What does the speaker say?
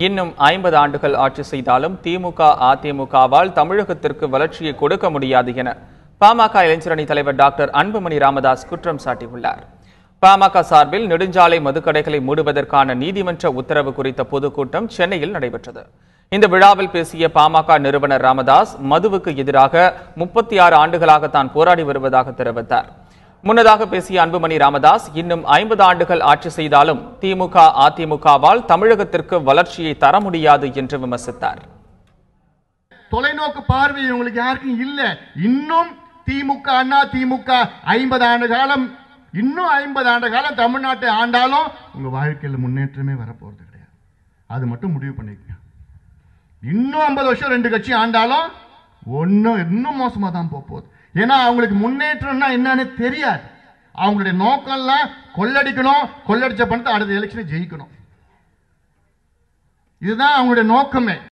இன்னும் 50 ஆண்டுகள் ஆட்சி செய்தாலும் திமுக, அதிமுகவால் தமிழகத்திற்கு வளர்ச்சியை கொடுக்க முடியாது என பாமக இளைஞரணி தலைவர் டாக்டர் அன்புமணி ராமதாஸ் குற்றம் சாட்டியுள்ளார். பாமக சார்பில் நெடுஞ்சாலை மதுக்கடைகளை மூடுவதற்கான நீதிமன்ற உத்தரவு குறித்த பொதுக்கூட்டம் சென்னையில் நடைபெற்றது. இந்த விழாவில் பேசிய பாமக நிறுவனர் ராமதாஸ், மதுவுக்கு எதிராக 36 ஆண்டுகளாக தான் போராடி வருவதாக தெரிவித்தார். முன்னதாக பேசிய அன்புமணி ராமதாஸ், இன்னும் 50 ஆண்டுகள் ஆட்சி செய்தாலும் திமுக, அதிமுகவால் தமிழகத்திற்கு வளர்ச்சியை தர முடியாது என்று விமர்சித்தார். தொலைநோக்கு பார்வை உங்களுக்கு யாருக்கும் இல்ல. இன்னும் திமுக, அண்ணா திமுக 50 ஆண்டு காலம், இன்னும் 50 ஆண்டு காலம் தமிழ்நாட்டை ஆண்டாலும் உங்க வாழ்க்கையில் முன்னேற்றமே வரப்போறது கிடையாது. அது மட்டும் முடிவு பண்ணிக்கங்க. இன்னும் 50 வருஷம் 2 கட்சி ஆண்டாலும் இன்னும் மோசமா தான் போகுது. ஏன்னா அவங்களுக்கு முன்னேற்றம்னா என்னன்னு தெரியாது. அவங்களுடைய நோக்கம்லாம் கொள்ளடிக்கணும், கொள்ளடிச்ச பணத்தை அடுத்த எலெக்ஷனை ஜெயிக்கணும். இதுதான் அவங்களுடைய நோக்கமே.